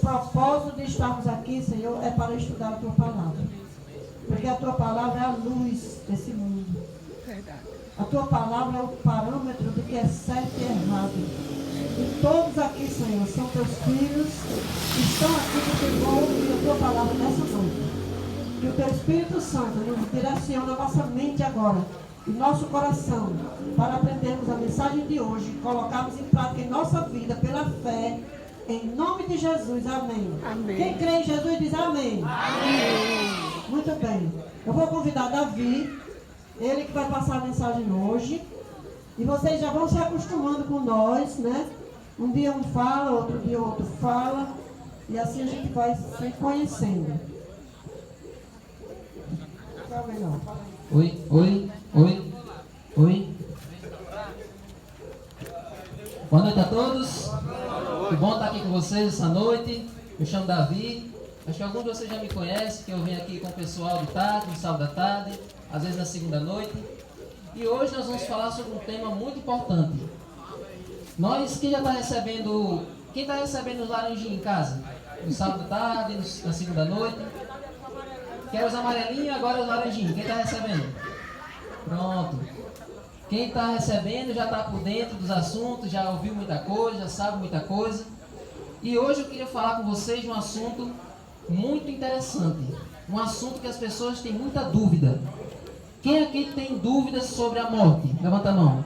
O propósito de estarmos aqui, Senhor, é para estudar a Tua Palavra. Porque a Tua Palavra é a luz desse mundo. A Tua Palavra é o parâmetro do que é certo e errado. E todos aqui, Senhor, são Teus filhos, estão aqui porque vão ouvir a Tua Palavra nessa noite. Que o Teu Espírito Santo nos direcione a nossa mente agora e nosso coração para aprendermos a mensagem de hoje e colocarmos em prática em nossa vida pela fé. Em nome de Jesus, amém. Amém. Quem crê em Jesus diz amém. Amém. Muito bem. Eu vou convidar Davi, ele que vai passar a mensagem hoje. E vocês já vão se acostumando com nós, né? Um dia um fala, outro dia o outro fala. E assim a gente vai se conhecendo. Oi. Boa noite a todos. Que bom estar aqui com vocês essa noite. Me chamo Davi. Acho que alguns de vocês já me conhecem, que eu venho aqui com o pessoal de tarde, no sábado da tarde, às vezes na segunda noite. E hoje nós vamos falar sobre um tema muito importante. Quem está recebendo os laranjinhos em casa? No sábado da tarde, na segunda noite? Quer os amarelinhos, agora os laranjinhos. Quem está recebendo? Pronto. Quem está recebendo já está por dentro dos assuntos, já ouviu muita coisa, já sabe muita coisa. E hoje eu queria falar com vocês de um assunto muito interessante. Um assunto que as pessoas têm muita dúvida. Quem aqui tem dúvidas sobre a morte? Levanta a mão.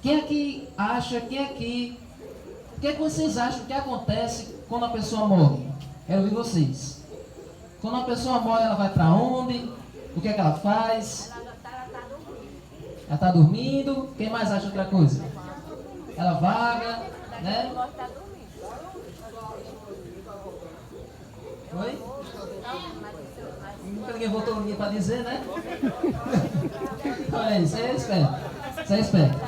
Quem aqui acha, o que é que vocês acham que acontece quando a pessoa morre? Quero ouvir vocês. Quando uma pessoa morre, ela vai para onde? O que é que ela faz? Ela está dormindo. Quem mais acha outra coisa? Ela vaga, né? Oi? Nunca ninguém botou ninguém para dizer, né? Olha aí, você é esperto. Você é esperto.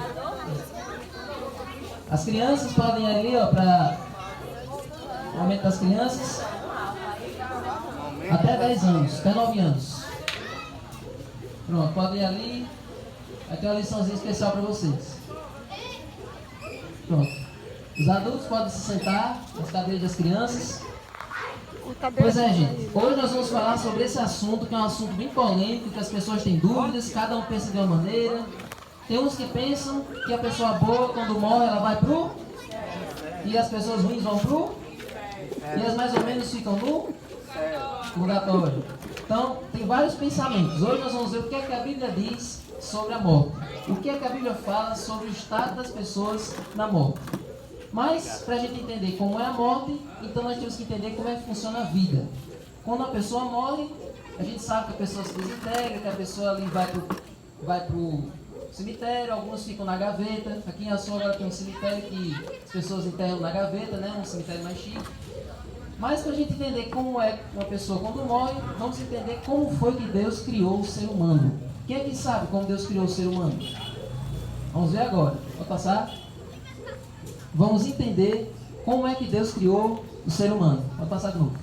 As crianças podem ir ali, ó, para o momento das crianças. Até 10 anos, até 9 anos. Pronto, podem ir ali. Vai ter uma liçãozinha especial para vocês. Pronto. Os adultos podem se sentar nas cadeiras das crianças. Pois é, gente. Hoje nós vamos falar sobre esse assunto, que é um assunto bem polêmico, que as pessoas têm dúvidas, cada um pensa de uma maneira. Tem uns que pensam que a pessoa boa, quando morre, ela vai pro... E as pessoas ruins vão pro... E as mais ou menos ficam no... purgatório. Então, tem vários pensamentos. Hoje nós vamos ver o que é que a Bíblia diz sobre a morte. O que é que a Bíblia fala sobre o estado das pessoas na morte. Mas, para a gente entender como é a morte, então nós temos que entender como é que funciona a vida. Quando a pessoa morre, a gente sabe que a pessoa se desintegra, que a pessoa ali vai pro cemitério, alguns ficam na gaveta. Aqui em Açu agora tem um cemitério que as pessoas enterram na gaveta, né? Um cemitério mais chique. Mas para a gente entender como é uma pessoa quando morre, vamos entender como foi que Deus criou o ser humano. Quem é que sabe como Deus criou o ser humano? Vamos ver agora. Pode passar? Vamos entender como é que Deus criou o ser humano. Pode passar de novo.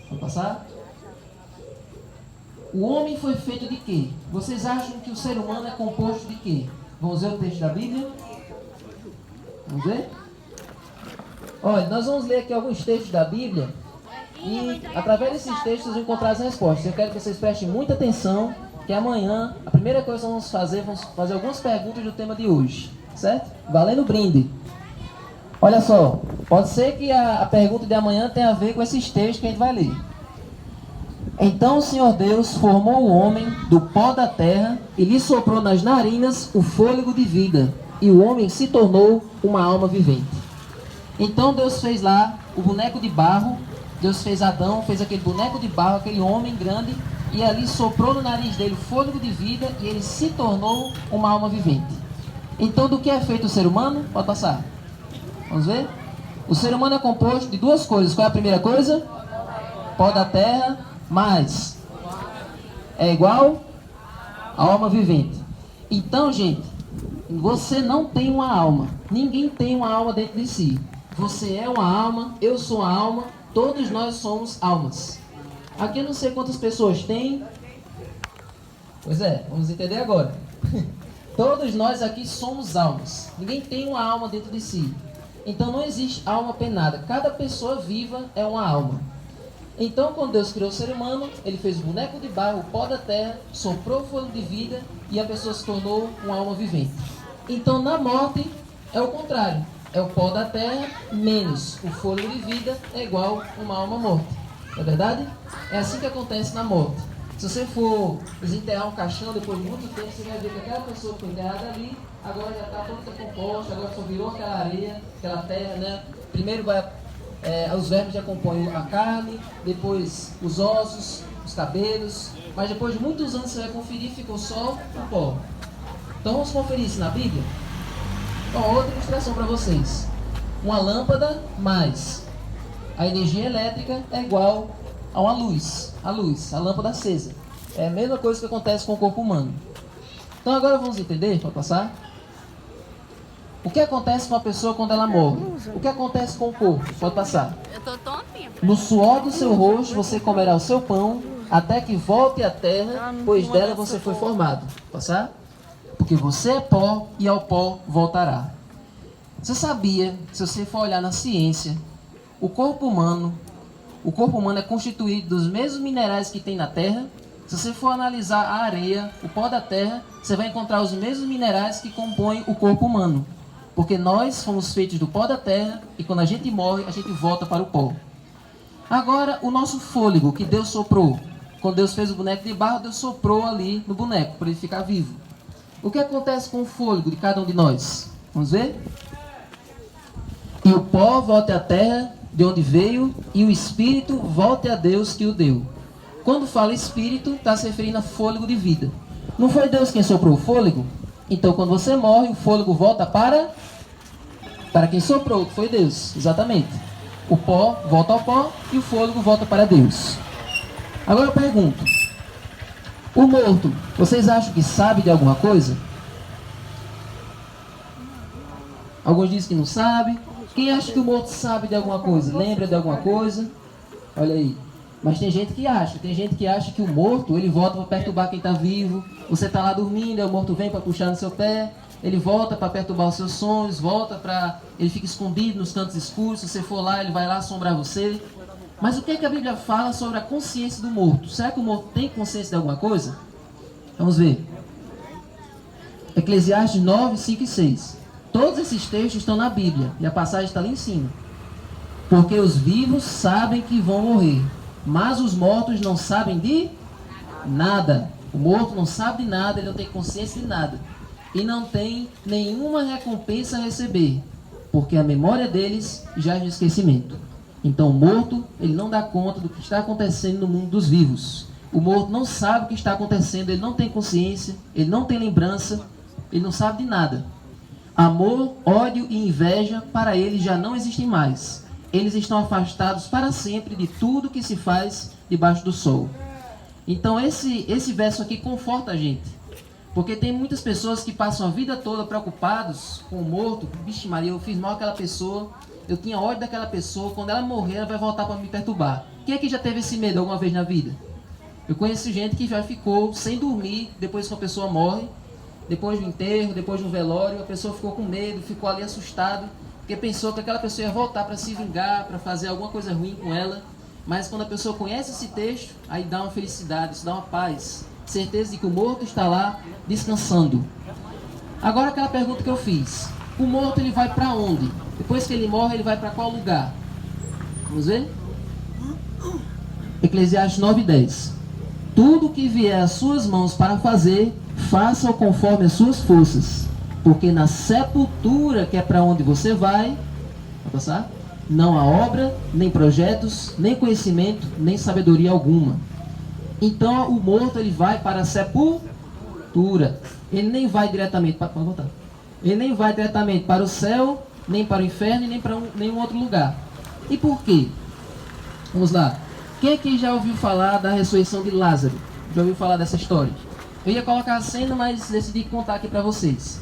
Pode passar? O homem foi feito de quê? Vocês acham que o ser humano é composto de quê? Vamos ver o texto da Bíblia? Vamos ver? Olha, nós vamos ler aqui alguns textos da Bíblia e através desses textos vamos encontrar as respostas. Eu quero que vocês prestem muita atenção, que amanhã a primeira coisa que vamos fazer algumas perguntas do tema de hoje, certo? Valendo brinde. Olha só, pode ser que a pergunta de amanhã tenha a ver com esses textos que a gente vai ler. Então o Senhor Deus formou o homem do pó da terra e lhe soprou nas narinas o fôlego de vida, e o homem se tornou uma alma vivente. Então Deus fez lá o boneco de barro. Deus fez Adão, fez aquele boneco de barro, aquele homem grande, e ali soprou no nariz dele o fôlego de vida e ele se tornou uma alma vivente. Então do que é feito o ser humano? Pode passar. Vamos ver? O ser humano é composto de duas coisas. Qual é a primeira coisa? Pó da terra, mais é igual a alma vivente. Então, gente, você não tem uma alma. Ninguém tem uma alma dentro de si. Você é uma alma, eu sou uma alma, todos nós somos almas. Aqui eu não sei quantas pessoas tem. Pois é, vamos entender agora. Todos nós aqui somos almas. Ninguém tem uma alma dentro de si. Então não existe alma penada. Cada pessoa viva é uma alma. Então, quando Deus criou o ser humano, Ele fez o boneco de barro, o pó da terra, soprou o fôlego de vida e a pessoa se tornou uma alma vivente. Então, na morte, é o contrário. É o pó da terra menos o fôlego de vida é igual uma alma morta. Não é verdade? É assim que acontece na morte. Se você for desenterrar um caixão depois de muito tempo, você vai ver que aquela pessoa que foi enterrada ali, agora já está toda decomposta, agora só virou aquela areia, aquela terra, né? Primeiro os vermes já compõem a carne, depois os ossos, os cabelos, mas depois de muitos anos você vai conferir, ficou só o pó. Então vamos conferir isso na Bíblia? Bom, outra ilustração para vocês. Uma lâmpada mais a energia elétrica é igual a uma luz. A lâmpada acesa. É a mesma coisa que acontece com o corpo humano. Então agora vamos entender, para passar. O que acontece com a pessoa quando ela morre? O que acontece com o corpo? Pode passar. Eu tô tontinha. No suor do seu rosto você comerá o seu pão, até que volte à terra, pois dela você foi formado. Passar? Porque você é pó e ao pó voltará. Você sabia, se você for olhar na ciência, o corpo humano é constituído dos mesmos minerais que tem na terra. Se você for analisar a areia, o pó da terra, você vai encontrar os mesmos minerais que compõem o corpo humano. Porque nós fomos feitos do pó da terra e quando a gente morre, a gente volta para o pó. Agora, o nosso fôlego que Deus soprou. Quando Deus fez o boneco de barro, Deus soprou ali no boneco para ele ficar vivo. O que acontece com o fôlego de cada um de nós? Vamos ver? E o pó volte à terra de onde veio e o espírito volte a Deus que o deu. Quando fala espírito, está se referindo a fôlego de vida. Não foi Deus quem soprou o fôlego? Então, quando você morre, o fôlego volta para quem soprou, que foi Deus. Exatamente. O pó volta ao pó e o fôlego volta para Deus. Agora eu pergunto. O morto, vocês acham que sabe de alguma coisa? Alguns dizem que não sabe. Quem acha que o morto sabe de alguma coisa? Lembra de alguma coisa? Olha aí. Mas tem gente que acha. Tem gente que acha que o morto, ele volta para perturbar quem está vivo. Você está lá dormindo, aí o morto vem para puxar no seu pé. Ele volta para perturbar os seus sonhos. Volta para... Ele fica escondido nos cantos escuros. Se você for lá, ele vai lá assombrar você. Mas o que é que a Bíblia fala sobre a consciência do morto? Será que o morto tem consciência de alguma coisa? Vamos ver. Eclesiastes 9, 5 e 6. Todos esses textos estão na Bíblia. E a passagem está ali em cima. Porque os vivos sabem que vão morrer, mas os mortos não sabem de nada. O morto não sabe de nada, ele não tem consciência de nada. E não tem nenhuma recompensa a receber, porque a memória deles já é de esquecimento. Então o morto, ele não dá conta do que está acontecendo no mundo dos vivos. O morto não sabe o que está acontecendo, ele não tem consciência, ele não tem lembrança, ele não sabe de nada. Amor, ódio e inveja para eles já não existem mais. Eles estão afastados para sempre de tudo que se faz debaixo do sol. Então esse verso aqui conforta a gente. Porque tem muitas pessoas que passam a vida toda preocupados com o morto. Vixe Maria, eu fiz mal àquela pessoa, eu tinha ódio daquela pessoa, quando ela morrer ela vai voltar para me perturbar. Quem é que já teve esse medo alguma vez na vida? Eu conheço gente que já ficou sem dormir depois que uma pessoa morre. Depois do enterro, depois do velório, a pessoa ficou com medo, ficou ali assustado, porque pensou que aquela pessoa ia voltar para se vingar, para fazer alguma coisa ruim com ela. Mas quando a pessoa conhece esse texto, aí dá uma felicidade, isso dá uma paz. Certeza de que o morto está lá descansando. Agora aquela pergunta que eu fiz. O morto ele vai para onde? Depois que ele morre, ele vai para qual lugar? Vamos ver? Eclesiastes 9:10. Tudo que vier às suas mãos para fazer, faça-o conforme as suas forças. Porque na sepultura, que é para onde você vai passar, não há obra, nem projetos, nem conhecimento, nem sabedoria alguma. Então o morto ele vai para a sepultura. Ele nem vai diretamente para Ele nem vai diretamente para o céu, nem para o inferno, nem para nenhum outro lugar. E por quê? Vamos lá. Quem aqui já ouviu falar da ressurreição de Lázaro? Já ouviu falar dessa história? Eu ia colocar a cena, mas decidi contar aqui para vocês.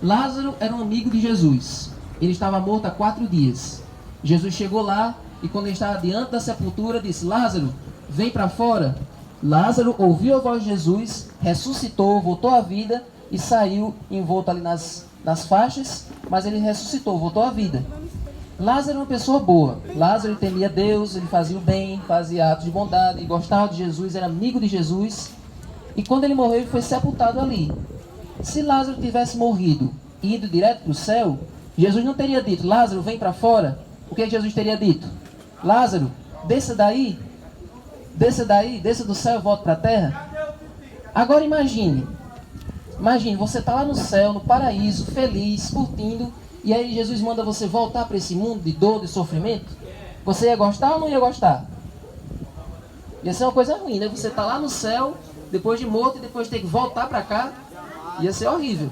Lázaro era um amigo de Jesus. Ele estava morto há 4 dias. Jesus chegou lá e quando ele estava diante da sepultura, disse: Lázaro, vem para fora. Lázaro ouviu a voz de Jesus, ressuscitou, voltou à vida e saiu envolto ali nas faixas, mas ele ressuscitou, voltou à vida. Lázaro era uma pessoa boa. Lázaro temia Deus, ele fazia o bem, fazia atos de bondade, gostava de Jesus, era amigo de Jesus. E quando ele morreu, ele foi sepultado ali. Se Lázaro tivesse morrido e ido direto para o céu, Jesus não teria dito, Lázaro, vem para fora. O que Jesus teria dito? Lázaro, desça daí, desça do céu e volta para a terra. Agora imagine, você está lá no céu, no paraíso, feliz, curtindo, e aí Jesus manda você voltar para esse mundo de dor, de sofrimento. Você ia gostar ou não ia gostar? Ia ser uma coisa ruim, né? Você está lá no céu, depois de morto, e depois ter que voltar para cá. Ia ser horrível.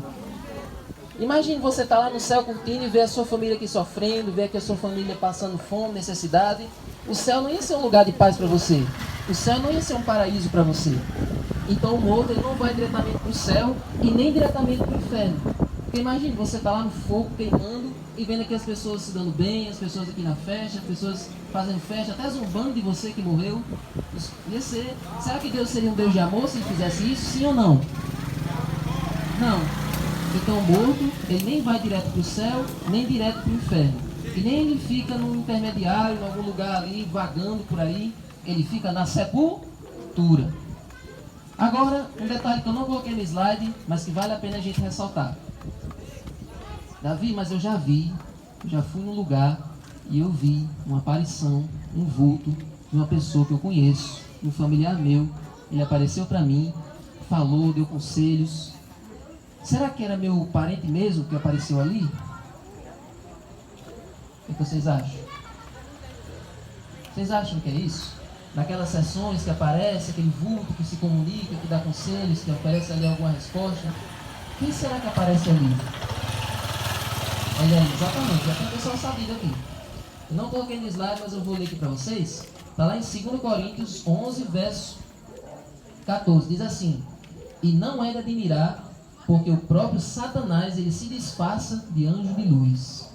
Imagine você estar lá no céu curtindo e ver a sua família aqui sofrendo, ver aqui a sua família passando fome, necessidade. O céu não ia ser um lugar de paz para você. O céu não ia ser um paraíso para você. Então o morto ele não vai diretamente para o céu e nem diretamente para o inferno. Porque imagine, você está lá no fogo queimando e vendo aqui as pessoas se dando bem, as pessoas aqui na festa, as pessoas fazendo festa, até zombando de você que morreu. Isso ia ser. Será que Deus seria um Deus de amor se ele fizesse isso? Sim ou não? Não. Então o morto, ele nem vai direto para o céu, nem direto para o inferno. E nem ele fica num intermediário, em algum lugar ali, vagando por aí. Ele fica na sepultura. Agora, um detalhe que eu não coloquei no slide, mas que vale a pena a gente ressaltar. Davi, mas eu já fui num lugar e eu vi uma aparição, um vulto de uma pessoa que eu conheço, um familiar meu. Ele apareceu para mim, falou, deu conselhos. Será que era meu parente mesmo que apareceu ali? O que vocês acham? Vocês acham que é isso? Naquelas sessões que aparece, aquele vulto que se comunica, que dá conselhos, que oferece ali alguma resposta. Quem será que aparece ali? Olha aí, exatamente, já tem o pessoal sabido aqui. Eu não coloquei no slide, mas eu vou ler aqui para vocês. Está lá em 2 Coríntios 11, verso 14. Diz assim: e não é de admirar, porque o próprio Satanás, ele se disfarça de anjo de luz.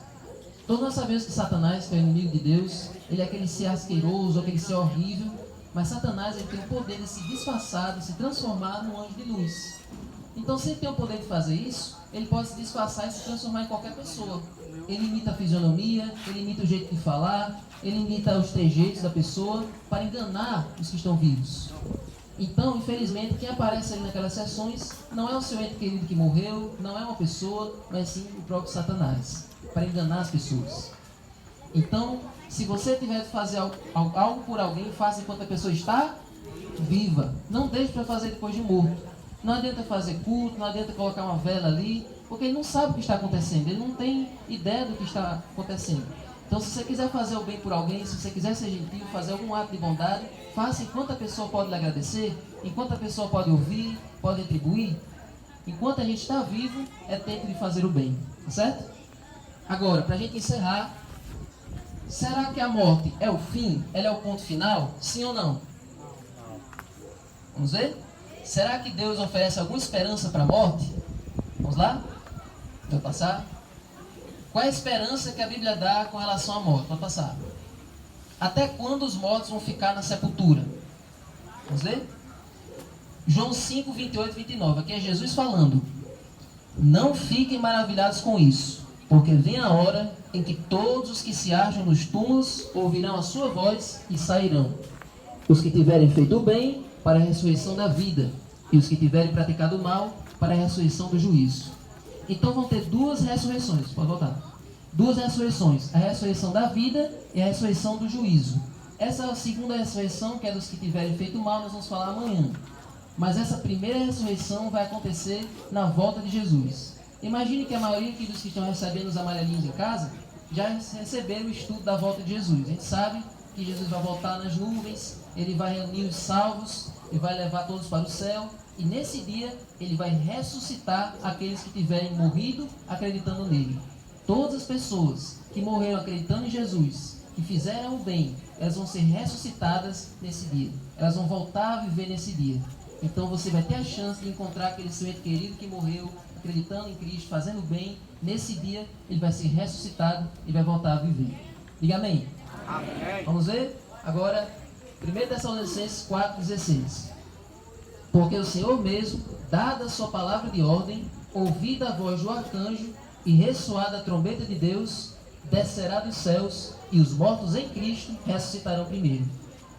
Todos nós sabemos que Satanás, que é o inimigo de Deus, ele é aquele ser asqueroso, aquele ser horrível, mas Satanás ele tem o poder de se disfarçar, de se transformar num anjo de luz. Então, se ele tem o poder de fazer isso, ele pode se disfarçar e se transformar em qualquer pessoa. Ele imita a fisionomia, ele imita o jeito de falar, ele imita os trejeitos da pessoa para enganar os que estão vivos. Então, infelizmente, quem aparece ali naquelas sessões não é o seu ente querido que morreu, não é uma pessoa, mas sim o próprio Satanás, para enganar as pessoas. Então, se você tiver de fazer algo por alguém, faça enquanto a pessoa está viva. Não deixe para fazer depois de morto. Não adianta fazer culto, não adianta colocar uma vela ali, porque ele não sabe o que está acontecendo, ele não tem ideia do que está acontecendo. Então, se você quiser fazer o bem por alguém, se você quiser ser gentil, fazer algum ato de bondade, faça enquanto a pessoa pode lhe agradecer, enquanto a pessoa pode ouvir, pode retribuir. Enquanto a gente está vivo, é tempo de fazer o bem, tá certo? Agora, para a gente encerrar, será que a morte é o fim? Ela é o ponto final? Sim ou não? Vamos ver? Será que Deus oferece alguma esperança para a morte? Vamos lá? Vai passar? Qual é a esperança que a Bíblia dá com relação à morte? Vai passar. Até quando os mortos vão ficar na sepultura? Vamos ver? João 5, 28 e 29. Aqui é Jesus falando. Não fiquem maravilhados com isso, porque vem a hora em que todos os que se acham nos túmulos ouvirão a sua voz e sairão. Os que tiverem feito o bem, para a ressurreição da vida, e os que tiverem praticado o mal, para a ressurreição do juízo. Então vão ter duas ressurreições. Pode voltar. Duas ressurreições. A ressurreição da vida e a ressurreição do juízo. Essa segunda ressurreição, que é dos que tiverem feito mal, nós vamos falar amanhã. Mas essa primeira ressurreição vai acontecer na volta de Jesus. Imagine que a maioria aqui dos que estão recebendo os amarelinhos em casa já receberam o estudo da volta de Jesus. A gente sabe que Jesus vai voltar nas nuvens, ele vai reunir os salvos e vai levar todos para o céu. E nesse dia, ele vai ressuscitar aqueles que tiverem morrido acreditando nele. Todas as pessoas que morreram acreditando em Jesus, que fizeram o bem, elas vão ser ressuscitadas nesse dia. Elas vão voltar a viver nesse dia. Então você vai ter a chance de encontrar aquele seu ente querido que morreu acreditando em Cristo, fazendo o bem. Nesse dia, ele vai ser ressuscitado e vai voltar a viver. Diga amém. Amém. Vamos ver? Agora, 1 Tessalonicenses 4,16. Porque o Senhor mesmo, dada a sua palavra de ordem, ouvida a voz do arcanjo e ressoada a trombeta de Deus, descerá dos céus e os mortos em Cristo ressuscitarão primeiro.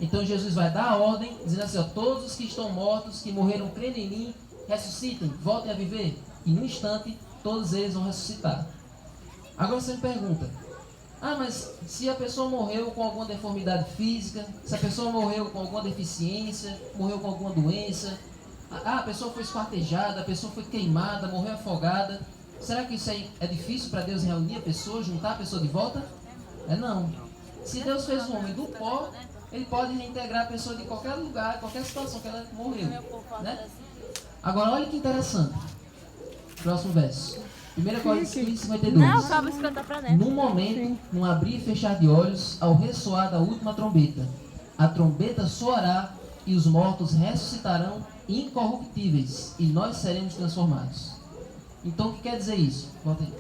Então Jesus vai dar a ordem, dizendo assim, ó, todos os que estão mortos, que morreram crendo em mim, ressuscitem, voltem a viver. E no instante, todos eles vão ressuscitar. Agora você me pergunta, mas se a pessoa morreu com alguma deformidade física, se a pessoa morreu com alguma deficiência, morreu com alguma doença, a pessoa foi esquartejada, a pessoa foi queimada, morreu afogada, será que isso aí é difícil para Deus reunir a pessoa, juntar a pessoa de volta? Não. Se Deus fez o homem do pó, Ele pode reintegrar a pessoa de qualquer lugar, qualquer situação que ela morreu, né? Agora olha que interessante. Próximo verso. 1 Coríntios 15, 52. Num momento, num abrir e fechar de olhos, ao ressoar da última trombeta, a trombeta soará e os mortos ressuscitarão incorruptíveis e nós seremos transformados. Então o que quer dizer isso? Volta aí.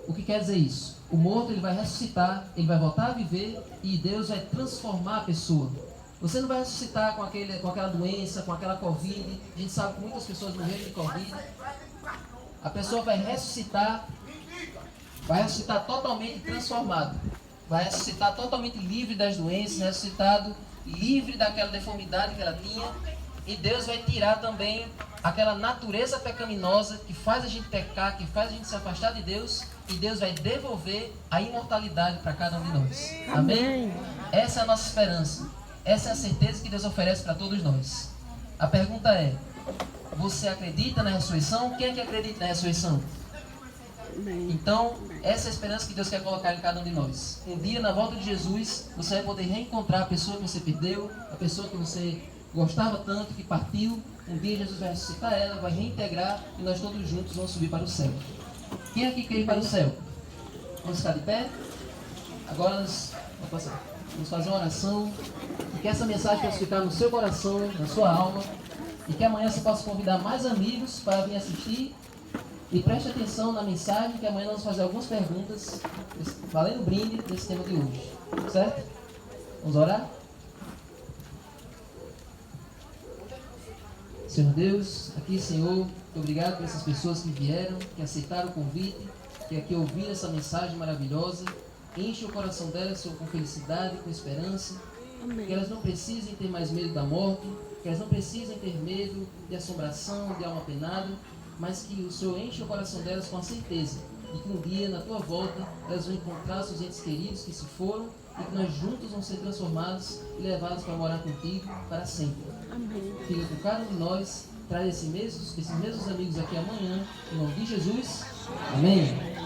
O que quer dizer isso? O morto ele vai ressuscitar, ele vai voltar a viver e Deus vai transformar a pessoa. Você não vai ressuscitar com aquela doença, com aquela Covid. A gente sabe que muitas pessoas morreram de Covid. A pessoa vai ressuscitar totalmente transformado. Vai ressuscitar totalmente livre das doenças, ressuscitado livre daquela deformidade que ela tinha. E Deus vai tirar também aquela natureza pecaminosa que faz a gente pecar, que faz a gente se afastar de Deus. E Deus vai devolver a imortalidade para cada um de nós. Amém? Essa é a nossa esperança. Essa é a certeza que Deus oferece para todos nós. A pergunta é, você acredita na ressurreição? Quem é que acredita na ressurreição? Então, essa é a esperança que Deus quer colocar em cada um de nós. Um dia, na volta de Jesus, você vai poder reencontrar a pessoa que você perdeu, a pessoa que você gostava tanto, que partiu. Um dia Jesus vai ressuscitar ela, vai reintegrar e nós todos juntos vamos subir para o céu. Quem aqui quer ir para o céu? Vamos ficar de pé? Agora vamos fazer uma oração. E que essa mensagem possa ficar no seu coração, na sua alma. E que amanhã você possa convidar mais amigos para vir assistir. E preste atenção na mensagem, que amanhã nós vamos fazer algumas perguntas, valendo o brinde desse tema de hoje. Certo? Vamos orar? Senhor Deus, aqui, Senhor, muito obrigado por essas pessoas que vieram, que aceitaram o convite, que aqui ouviram essa mensagem maravilhosa. Enche o coração delas, Senhor, com felicidade, com esperança. Amém. Que elas não precisem ter mais medo da morte, que elas não precisem ter medo de assombração, de alma penada, mas que o Senhor enche o coração delas com a certeza de que um dia, na Tua volta, elas vão encontrar seus entes queridos que se foram e que nós juntos vamos ser transformados e levados para morar contigo para sempre. Amém. Fica com cada um de nós, traz esses mesmos amigos aqui amanhã, em nome de Jesus. Amém.